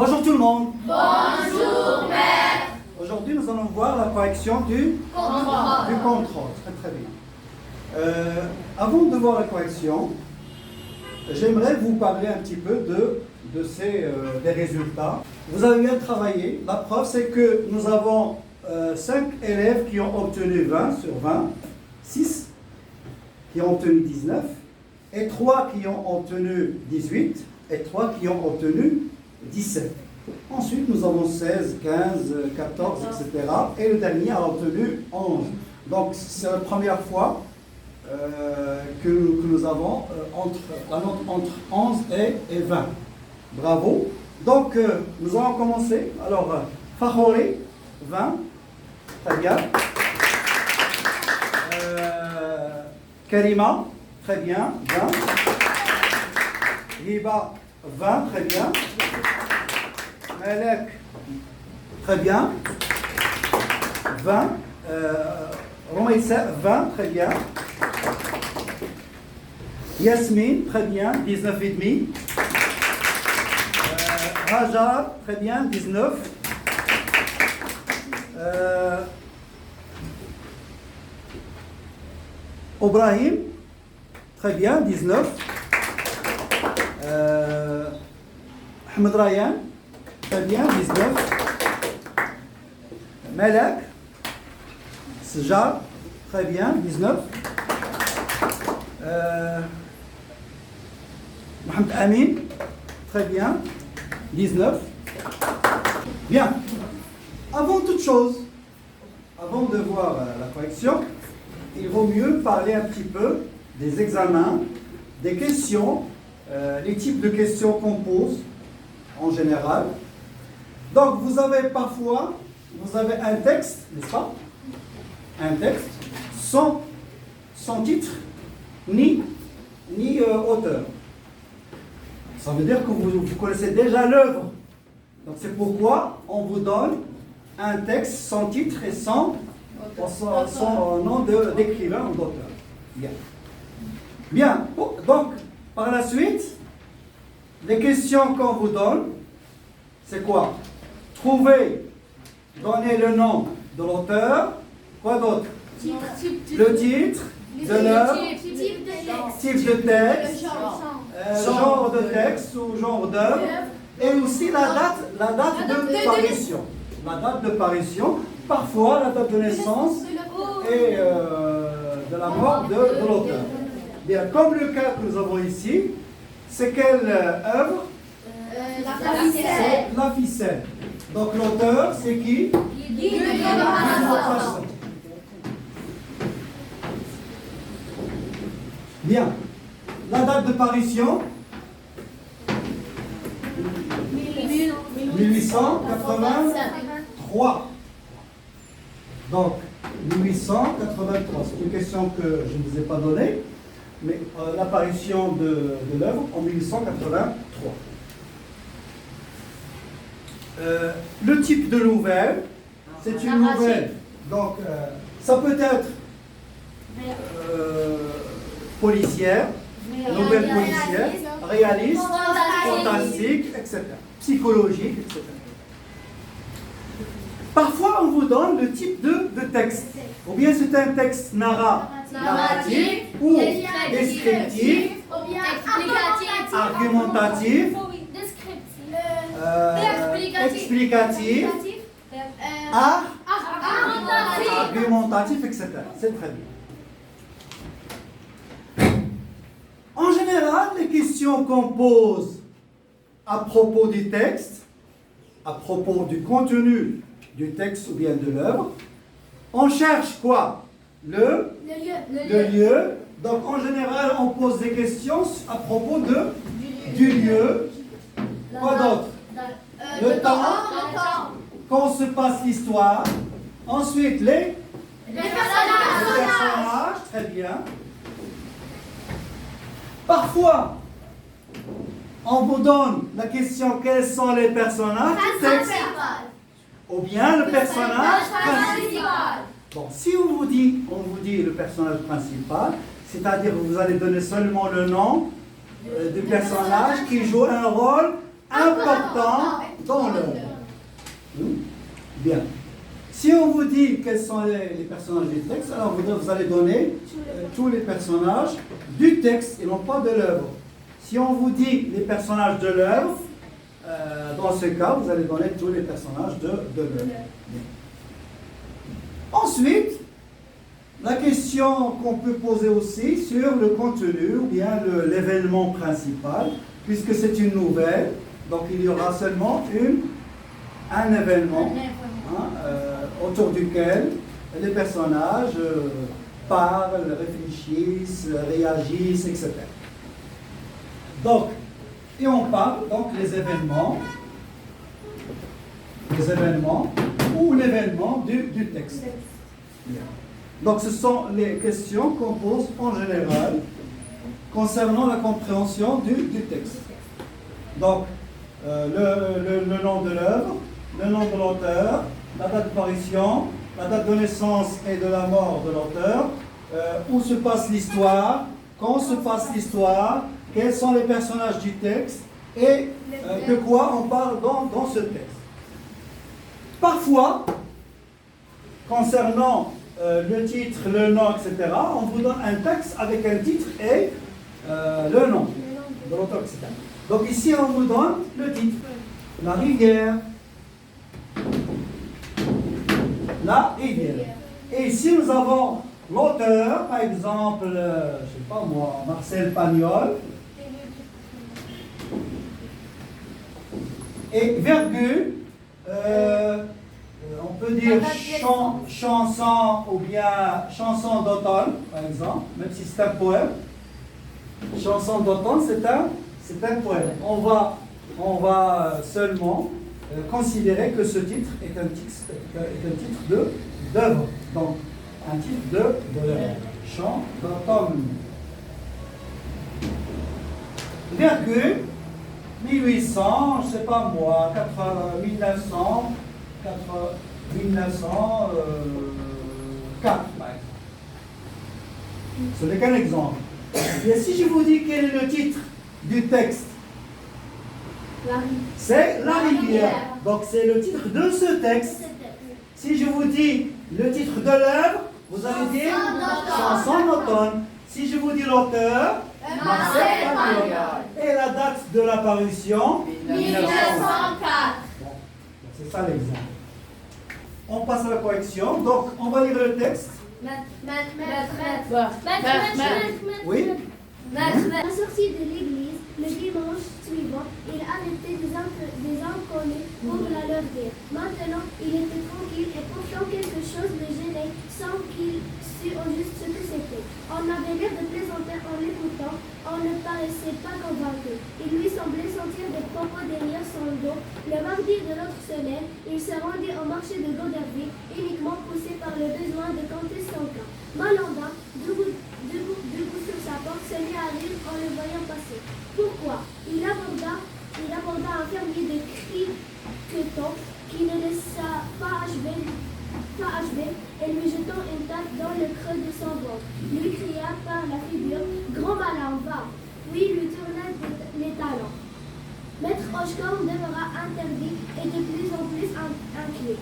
Bonjour tout le monde. Bonjour, maître. Aujourd'hui, nous allons voir la correction du contrôle. Très bien. Avant de voir la correction, j'aimerais vous parler un petit peu des résultats. Vous avez bien travaillé. La preuve, c'est que nous avons 5 élèves qui ont obtenu 20 sur 20, 6 qui ont obtenu 19, et 3 qui ont obtenu 18, et 3 qui ont obtenu 17. Ensuite, nous avons 16, 15, 14, etc. Et le dernier a obtenu 11. Donc, c'est la première fois que nous avons la note entre 11 et 20. Bravo. Donc, nous allons commencer. Alors, Fahori, 20. Très bien. Karima, très bien. 20. Hiba, 20. Très bien. Malek, très bien. 20. Romaïsa, 20. Très bien. Yasmine, très bien. 19,5. Hajar, très bien. 19. Ibrahim, très bien. 19. Ahmed Ryan, très bien. 19. Malak, Sjar, très bien. 19. Mohamed Amin, très bien. 19. Bien. Avant toute chose, avant de voir la correction, il vaut mieux parler un petit peu des examens, des questions, les types de questions qu'on pose en général. Donc vous avez parfois, un texte, n'est-ce pas? Un texte sans titre ni auteur. Ça veut dire que vous connaissez déjà l'œuvre. Donc c'est pourquoi on vous donne un texte sans titre et sans nom d'écrivain ou d'auteur. Bien. Bien. Donc, par la suite, les questions qu'on vous donne, c'est quoi? Donner le nom de l'auteur. Quoi d'autre? Le titre de l'œuvre, type de texte, genre de texte ou genre d'œuvre, et aussi la date de parution. La date de parution, parfois la date de naissance et de la mort de l'auteur. Bien, comme le cas que nous avons ici, c'est quelle œuvre? C'est La Ficelle. Donc l'auteur, c'est qui? Bien. La date de parution? 1883. Donc, 1883. C'est une question que je ne vous ai pas donnée, mais l'apparition de l'œuvre en 1883. Le type de nouvelle, c'est une nouvelle. Donc, ça peut être policière, nouvelle policière, réaliste, fantastique, etc. Psychologique, etc. Parfois, on vous donne le type de texte. Ou bien c'est un texte narratif, ou descriptif, argumentatif, explicatif, argumentatif, etc. C'est très bien. En général, les questions qu'on pose à propos du texte, à propos du contenu du texte ou bien de l'œuvre, on cherche quoi? Le lieu. Donc en général, on pose des questions à propos du lieu. Quoi d'autre? Le temps. Quand se passe l'histoire. Ensuite, les personnages. Très bien. Parfois, on vous donne la question quels sont les personnages du texte, ou bien le personnage principal. Bon, si on vous dit le personnage principal, c'est-à-dire que vous allez donner seulement le nom du personnage qui joue un rôle important dans l'œuvre. Bien. Si on vous dit quels sont les personnages du texte, alors vous allez donner tous les personnages du texte et non pas de l'œuvre. Si on vous dit les personnages de l'œuvre, dans ce cas, vous allez donner tous les personnages de l'œuvre. Ensuite, la question qu'on peut poser aussi sur le contenu ou bien l'événement principal, puisque c'est une nouvelle, donc il y aura seulement un événement autour duquel les personnages parlent, réfléchissent, réagissent, etc. Donc, et on parle donc les événements ou l'événement du texte. Donc ce sont les questions qu'on pose en général concernant la compréhension du texte. Donc, le nom de l'œuvre, le nom de l'auteur, la date d'apparition, la date de naissance et de la mort de l'auteur, où se passe l'histoire, quand se passe l'histoire, quels sont les personnages du texte et de quoi on parle dans ce texte. Parfois, concernant le titre, le nom, etc., on vous donne un texte avec un titre et le nom de l'auteur, etc. Donc ici, on vous donne le titre. La rivière. La rivière. Et ici, nous avons l'auteur, par exemple, je ne sais pas moi, Marcel Pagnol. Et virgule, on peut dire chanson ou bien chanson d'automne, par exemple, même si c'est un poème. Chanson d'automne, c'est un poème. On va seulement considérer que ce titre est un titre d'œuvre. Donc, un titre de chant d'automne. Virgule, 1800, je ne sais pas moi, 1900, 1904, par exemple. Ce n'est qu'un exemple. Et si je vous dis quel est le titre du texte, c'est La rivière. Donc c'est le titre de ce texte. Si je vous dis le titre de l'œuvre, vous allez dire Chanson d'automne. Si je vous dis l'auteur, Marcel Pagnol. Et la date de l'apparition, 1904. Bon, c'est ça l'exemple. On passe à la correction. Donc, on va lire le texte. Oui. Sorti de l'église le dimanche suivant, il arrêtait des inconnus pour la leur dire. Maintenant, il était tranquille et pourtant quelque chose le gênait sans qu'il sût au juste ce que c'était. On avait l'air de plaisanter en l'écoutant, on ne paraissait pas convaincu. Il lui semblait sentir des propos derrière son dos. Le mardi de l'autre semaine, il se rendit au marché de Goderville, uniquement poussé par le besoin de compter son cas. Malandin, debout sur sa porte, se mit à rire en le voyant passer. Pourquoi? Il aborda un fermier de criqueton qui ne laissa pas achever et lui jetant une tape dans le creux de son ventre. Lui cria par la figure, grand malin, va. Puis lui tourna les talons. Maître Hochecombe demeura interdit et de plus en plus inquiet.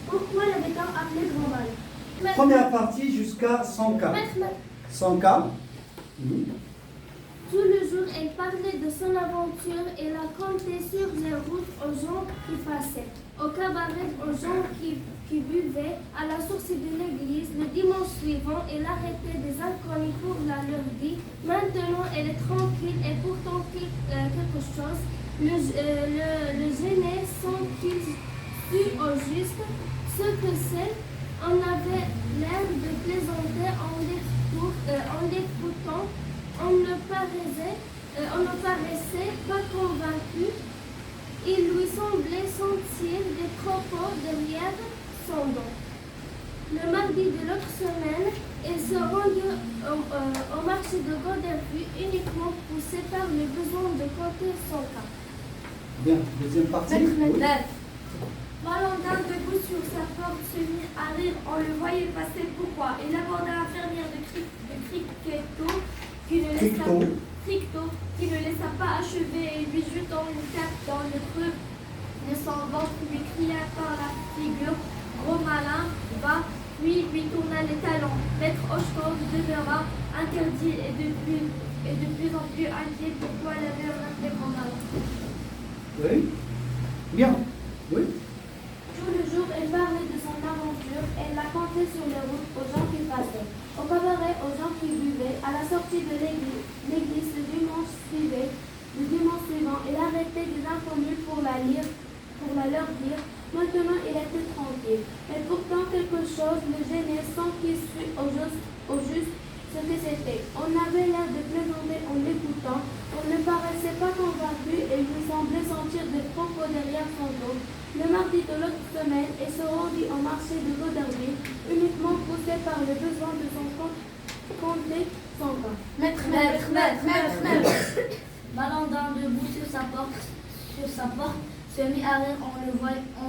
Pourquoi l'avait-on appelé grand malin? Première partie jusqu'à 100K. 100K. Tout le jour, elle parlait de son aventure et la contait sur les routes aux gens qui passaient, au cabaret aux gens qui buvaient, à la source de l'église. Le dimanche suivant, elle arrêtait des inconnus pour la leur dire. Maintenant, elle est tranquille et pourtant quelque chose le gênait sans qu'il sût au juste ce que c'est. On avait l'air de plaisanter en l'écoutant. On ne paraissait pas convaincu. Il lui semblait sentir des propos derrière son dos. Le mardi de l'autre semaine, il se rendit au marché de Goderville, uniquement poussé par le besoin de compter son cas. Bien, deuxième partie. Oui. Malandin, debout sur sa porte, se mit à rire en le voyant passer. Pourquoi? Il aborda un fermier de criqueton qui ne laissa, Tricto. Tricto, qui ne laissa pas achever et lui jetant une tape dans le creux de son ventre, lui cria par la figure: Gros malin, va, puis lui tourna les talons. Maître Hochkov demeura interdit et de plus en plus inquiet. Pourquoi l'avait rappelé Gros malin? Oui. Bien. Oui. Tout le jour, elle parlait de son aventure. Elle la contait sur les routes aux gens qui passaient, au cabaret aux gens qui buvaient, à la sortie de l'église le dimanche suivant, elle arrêtait des inconnus pour la leur dire. Maintenant, il était tranquille. Mais pourtant, quelque chose le gênait sans qu'il sût au juste ce que c'était. On avait l'air de plaisanter en l'écoutant. On ne paraissait pas convaincu et lui semblait sentir des propos derrière son dos. Le mardi de l'autre semaine, elle se rendit au marché de Goderville, uniquement poussée par le besoin de son compter son pain. Maître. Malandin debout sur sa porte, se mit à rire en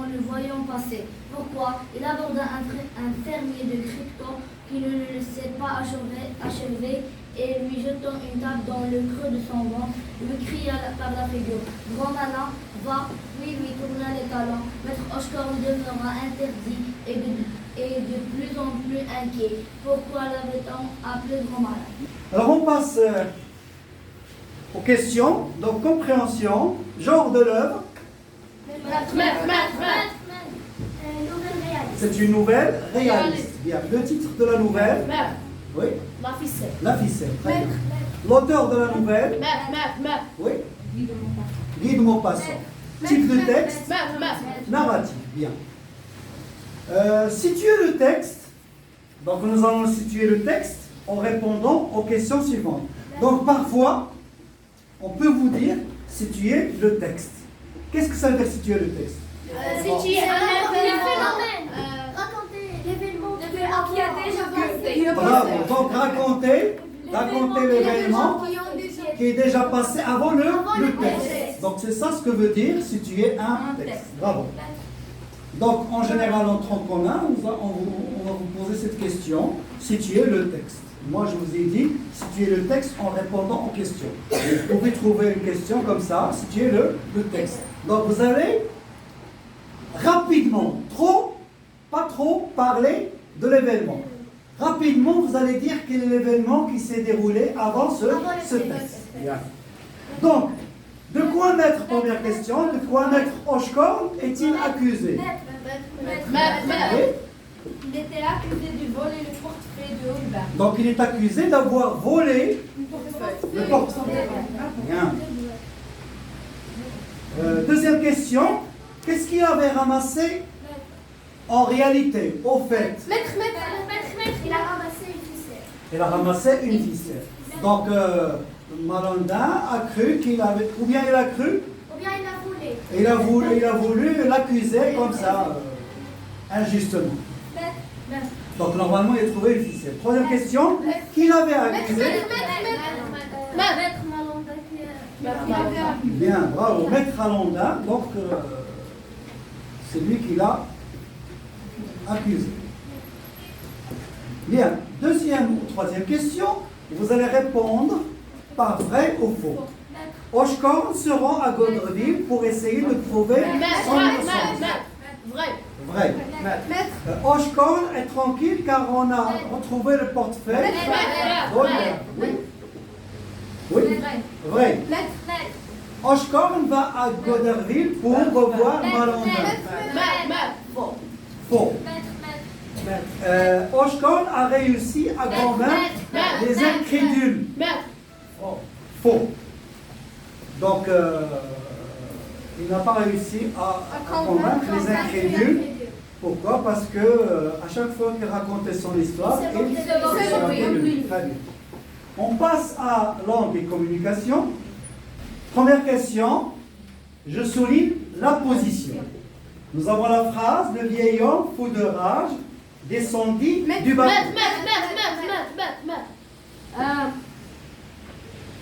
le voyant passer. Pourquoi? Il aborda un fermier de Cricto qui ne le laissait pas achever et lui jetant une tape dans le creux de son ventre, lui cria par la figure: Grand malin, va, puis lui tourna les talons. Maître Hochkorn demeura interdit et de plus en plus inquiet. Pourquoi l'avait-on appelé grand malin? Alors on passe aux questions. Donc compréhension, genre de l'œuvre. Nouvelle réaliste. C'est une nouvelle réaliste. Bien. Le titre de la nouvelle. Oui. La ficelle. La ficelle. Très bien. L'auteur de la nouvelle. Oui. Guy de Maupassant. Type de texte. Narratif. Bien. Situer le texte. Donc nous allons situer le texte en répondant aux questions suivantes. Donc parfois, on peut vous dire situer le texte. Qu'est-ce que ça veut dire situer le texte? Situer un phénomène. Raconter l'événement qui a déjà passé. Bravo. Donc raconter l'événement qui est déjà passé avant le texte. Donc c'est ça ce que veut dire situer un texte. Bravo. Donc en général en tronc commun, on va vous poser cette question, situer le texte. Moi je vous ai dit situer le texte en répondant aux questions. Vous pouvez trouver une question comme ça, situer le texte. Donc vous allez rapidement, pas trop parler de l'événement. Rapidement, vous allez dire quel est l'événement qui s'est déroulé avant ce texte. Bien. Donc, de quoi Maître, première question, de quoi Maître Hochkorn est-il accusé? Oui. Il était accusé de voler le portefeuille de Holbert. Donc, il est accusé d'avoir volé le portefeuille. Bien. Deuxième question, qu'est-ce qu'il avait ramassé en réalité, au fait? Il a ramassé une ficelle. Il a ramassé une ficelle. Donc, Malandin a cru qu'il avait... Ou bien il a cru? Ou bien il a volé. Il a voulu l'accuser comme ça, injustement. Donc, normalement, il a trouvé une ficelle. Troisième question, qui l'avait accusé? Maître Malandin. Bien, bravo. Maître Malandin, donc, c'est lui qui l'a accusé. Bien, deuxième ou troisième question, vous allez répondre par vrai ou faux. Hochkorn se rend à Goderville pour essayer de prouver son innocence. Vrai. Hochkorn est tranquille car on a retrouvé le portefeuille. Oui. Oui. Vrai. Hochkorn va à Goderville pour revoir Malandin. Faux. Hochkorn a réussi à convaincre les incrédules. Faux. Donc, il n'a pas réussi à convaincre les incrédules. Pourquoi? Parce que à chaque fois qu'il racontait son histoire, il se moquait. Très bien. On passe à langue et communication. Première question, je souligne la position. Nous avons la phrase, le vieil homme, fou de rage, descendit du bateau.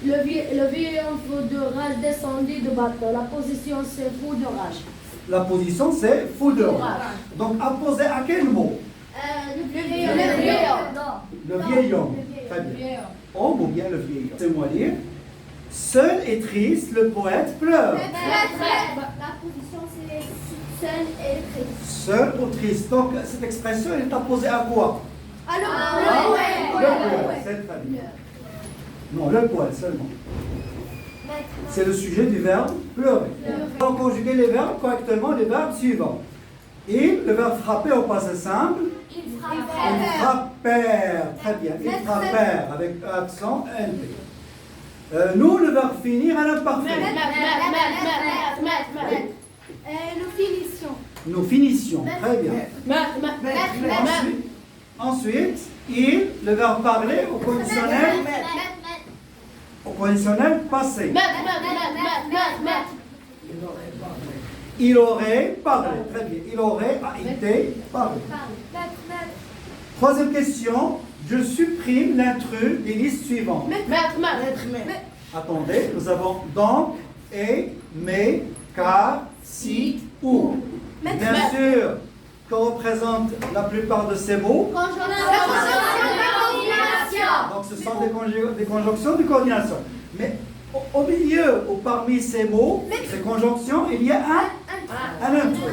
Le vieil homme fou de rage descendit du bateau. La position c'est fou de rage. La position c'est fou de rage. Donc apposé à quel mot? Le vieil homme. Le vieil homme. Très bien. homme ou bien le vieil homme. C'est moi lire. Seul et triste, le poète pleure. La position, c'est seul et triste. Seul ou triste. Donc, cette expression, elle est apposée à quoi? Alors, Le poète, c'est très bien. Non, le poète seulement. C'est le sujet du verbe pleurer. Pour conjuguer les verbes correctement, les verbes suivants. Il, le verbe frapper au passé simple. Il Ils frappèrent. Très bien. Ils frappèrent avec accent NP. Nous, le verbe finir à l'imparfait. nous finissons. Nous finissions. Très bien. Ensuite, il, le verbe parler au conditionnel. Au conditionnel passé. Il aurait parlé. Très bien. Il aurait été parlé. Troisième question. Je supprime l'intrus des listes suivantes. Attendez, nous avons donc, et, mais, car, si, ou. Bien sûr, que représente la plupart de ces mots. Donc ce sont des conjonctions de coordination. Mais au milieu ou parmi ces mots, ces conjonctions, il y a un intrus.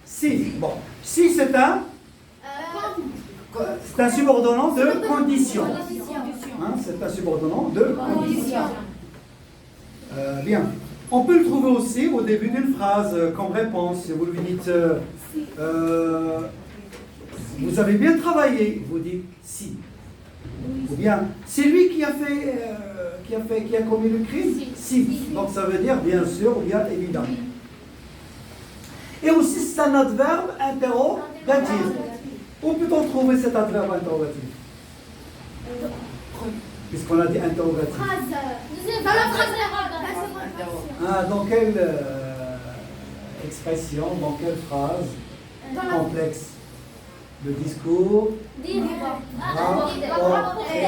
Si. Bon. Si c'est un subordonnant de condition. Hein, c'est un subordonnant de condition. Bien. On peut le trouver aussi au début d'une phrase comme réponse. Si vous lui dites vous avez bien travaillé, vous dites si. Ou bien c'est lui qui a commis le crime. Si. Donc ça veut dire bien sûr ou bien évidemment. Et aussi c'est un adverbe interrogatif. Où peut-on trouver cet adverbe interrogatif? Puisqu'on a dit interrogatif. Dans la phrase. Ah, dans quelle expression, dans quelle phrase complexe? Le discours rapporté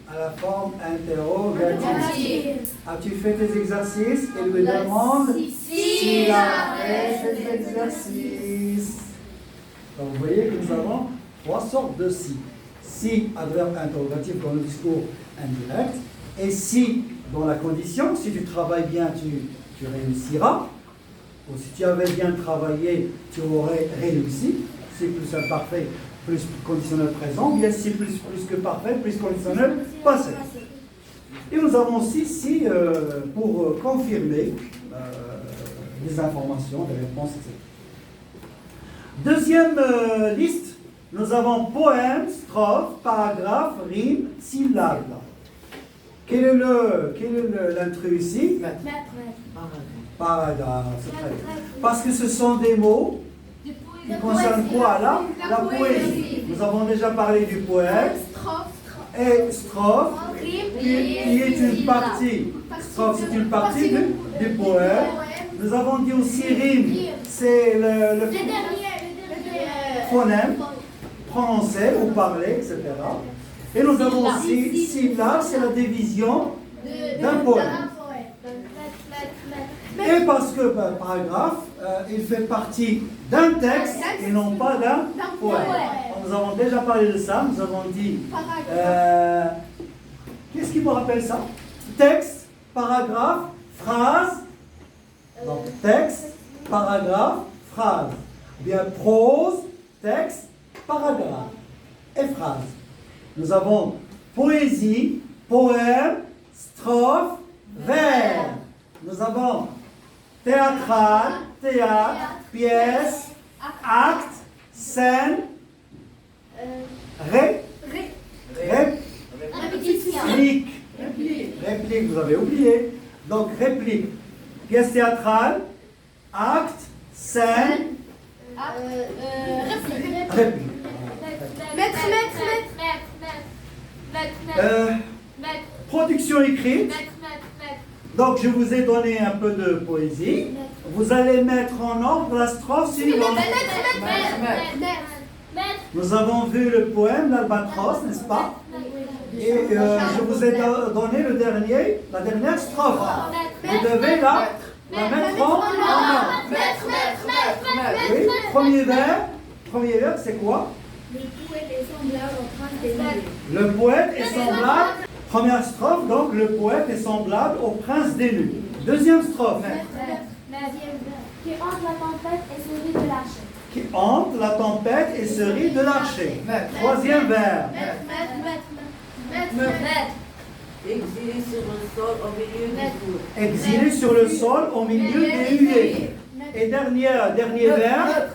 à la forme interrogative. As-tu fait tes exercices? Et lui demande s'il a fait ses exercices. Donc vous voyez que nous avons trois sortes de si. Si, adverbe interrogatif dans le discours indirect, et si, dans la condition, si tu travailles bien, tu réussiras, ou si tu avais bien travaillé, tu aurais réussi. Si plus imparfait, plus conditionnel présent, bien si plus que parfait, plus conditionnel passé. Et nous avons aussi si pour confirmer les informations, les réponses, etc. Deuxième liste, nous avons poème, strophe, paragraphe, rime, syllabe. Quel est l'intrus ici? Paragraphe, c'est très bien. Parce que ce sont des mots qui concernent quoi là? La poésie. Nous avons déjà parlé du poème. Et strophe, qui est une partie. Strophe, c'est une partie du poème. Nous avons dit aussi rime, c'est le phonème prononcé ou parlé, etc. Et nous avons aussi syllabe, c'est la division d'un poème. Et parce que paragraphe, il fait partie d'un texte et non pas d'un poème. Nous avons déjà parlé de ça, nous avons dit, qu'est-ce qui me rappelle ça? Texte, paragraphe, phrase. Donc texte, paragraphe, phrase. Ou bien prose, texte, paragraphe et phrase. Nous avons poésie, poème, strophe, vers. Nous avons théâtral, théâtre, pièce, acte, scène, réplique. Réplique, vous avez oublié. Donc réplique. Pièce théâtrale, acte, scène, réplique. Production écrite. Donc je vous ai donné un peu de poésie. Vous allez mettre en ordre la strophe suivante. Nous avons vu le poème l'Albatros, n'est-ce pas? Et je vous ai donné la dernière strophe. Vous devez la mettre en ordre. Oui, premier verbe, c'est quoi? Le poète est semblable au prince des nuées. Le poète est semblable. Première strophe, donc le poète est semblable au prince des nues. Deuxième strophe. Qui hante la tempête et se rit de l'archer. Qui hante la tempête et se rit de l'archer. Troisième vers. Exilé sur le sol au milieu des jours. Exilé sur le sol au milieu des huées. Et dernier vers.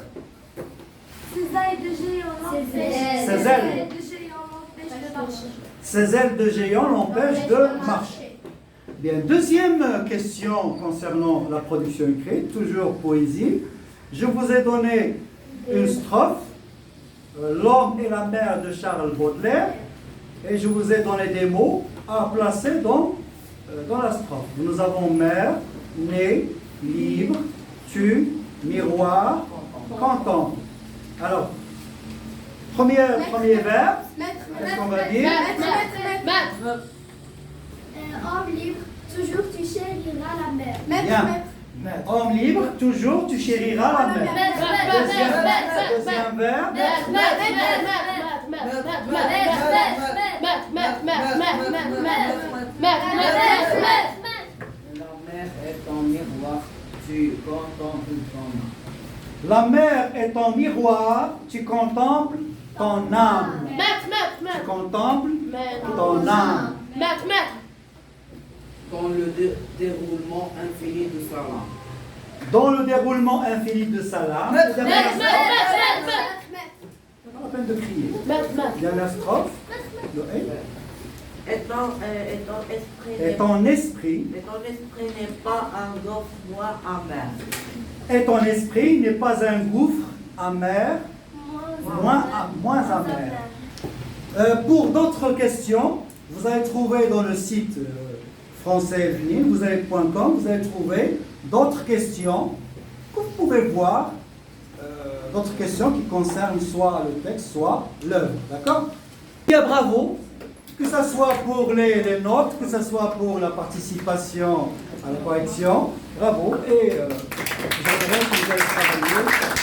Ses ailes de géant l'empêchent. Ses ailes. Ses ailes de géant l'empêchent de marcher. Bien, deuxième question concernant la production écrite, toujours poésie. Je vous ai donné une strophe, L'homme et la mer de Charles Baudelaire, et je vous ai donné des mots à placer dans la strophe. Nous avons mer, nez, libre, tu, miroir, contemple. Alors, premier vers, qu'est-ce qu'on va dire? Homme libre, toujours tu chériras la mer. Bien. Homme libre, toujours tu chériras la mer. Deuxième vers. La mer est en miroir, tu contemples ton âme. La mer est en miroir, tu contemples ton âme. Tu contemples ton âme. Dans le déroulement infini de sa lame. Dans le déroulement infini de sa lame. Dernière strophe. Pas la peine de crier. Dernière strophe. Le et. Et ton esprit n'est pas un gouffre noir amer. Et ton esprit n'est pas un gouffre amer, moins amer. Pour d'autres questions, vous allez trouver dans le site français vous allez .com, vous allez trouver d'autres questions que vous pouvez voir, d'autres questions qui concernent soit le texte, soit l'œuvre. D'accord? Bien, bravo, que ce soit pour les notes, que ce soit pour la participation à la correction. Bravo, et j'aimerais que vous allez travailler